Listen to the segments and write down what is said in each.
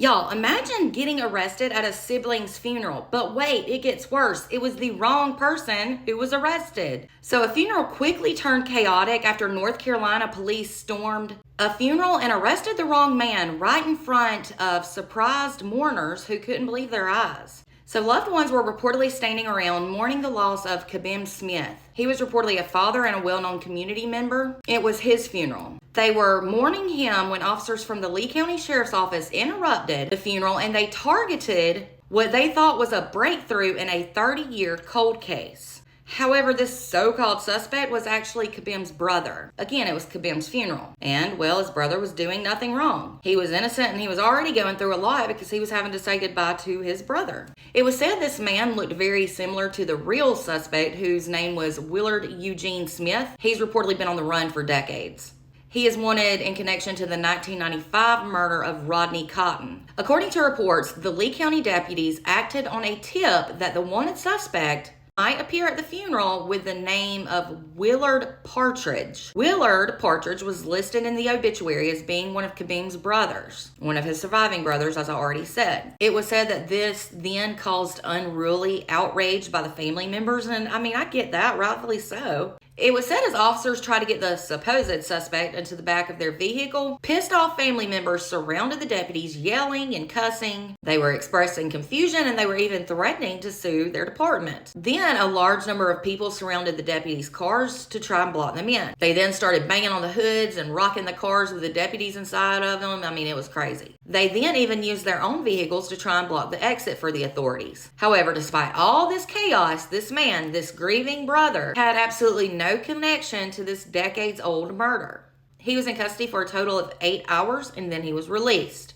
Y'all, imagine getting arrested at a sibling's funeral. But wait, it gets worse. It was the wrong person who was arrested. So a funeral quickly turned chaotic after North Carolina police stormed a funeral and arrested the wrong man right in front of surprised mourners who couldn't believe their eyes. So loved ones were reportedly standing around mourning the loss of Kabim Smith. He was reportedly a father and a well-known community member. It was his funeral. They were mourning him when officers from the Lee County Sheriff's Office interrupted the funeral and they targeted what they thought was a breakthrough in a 30-year cold case. However, this so-called suspect was actually Kabim's brother. Again, it was Kabim's funeral. And, well, his brother was doing nothing wrong. He was innocent and he was already going through a lot because he was having to say goodbye to his brother. It was said this man looked very similar to the real suspect, whose name was Willard Eugene Smith. He's reportedly been on the run for decades. He is wanted in connection to the 1995 murder of Rodney Cotton. According to reports, the Lee County deputies acted on a tip that the wanted suspect might appear at the funeral with the name of Willard Partridge. Willard Partridge was listed in the obituary as being one of Kabim's brothers, one of his surviving brothers, as I already said. It was said that this then caused unruly outrage by the family members, and I mean, I get that, rightfully so. It was said as officers tried to get the supposed suspect into the back of their vehicle, pissed off family members surrounded the deputies, yelling and cussing. They were expressing confusion and they were even threatening to sue their department. Then a large number of people surrounded the deputies' cars to try and block them in. They then started banging on the hoods and rocking the cars with the deputies inside of them. I mean, it was crazy. They then even used their own vehicles to try and block the exit for the authorities. However, despite all this chaos, this man, this grieving brother, had absolutely no connection to this decades-old murder. He was in custody for a total of 8 hours and then he was released.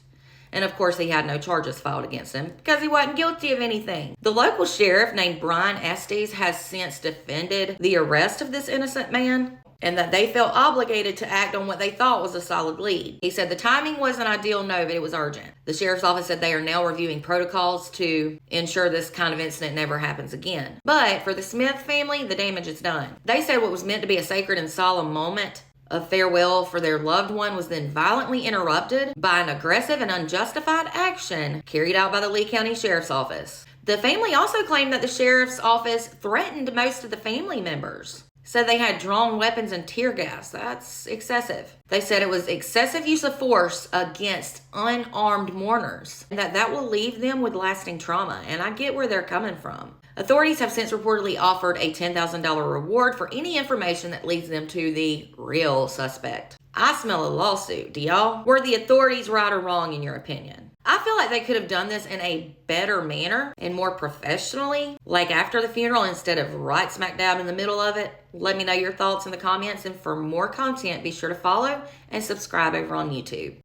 And of course, he had no charges filed against him because he wasn't guilty of anything. The local sheriff named Brian Estes has since defended the arrest of this innocent man and that they felt obligated to act on what they thought was a solid lead. He said the timing wasn't ideal, no, but it was urgent. The sheriff's office said they are now reviewing protocols to ensure this kind of incident never happens again. But for the Smith family, the damage is done. They said what was meant to be a sacred and solemn moment of farewell for their loved one was then violently interrupted by an aggressive and unjustified action carried out by the Lee County Sheriff's Office. The family also claimed that the sheriff's office threatened most of the family members. Said they had drawn weapons and tear gas. That's excessive. They said it was excessive use of force against unarmed mourners, and that will leave them with lasting trauma. And I get where they're coming from. Authorities have since reportedly offered a $10,000 reward for any information that leads them to the real suspect. I smell a lawsuit, do y'all? Were the authorities right or wrong in your opinion? I feel like they could have done this in a better manner and more professionally, like after the funeral instead of right smack dab in the middle of it. Let me know your thoughts in the comments, and for more content, be sure to follow and subscribe over on YouTube.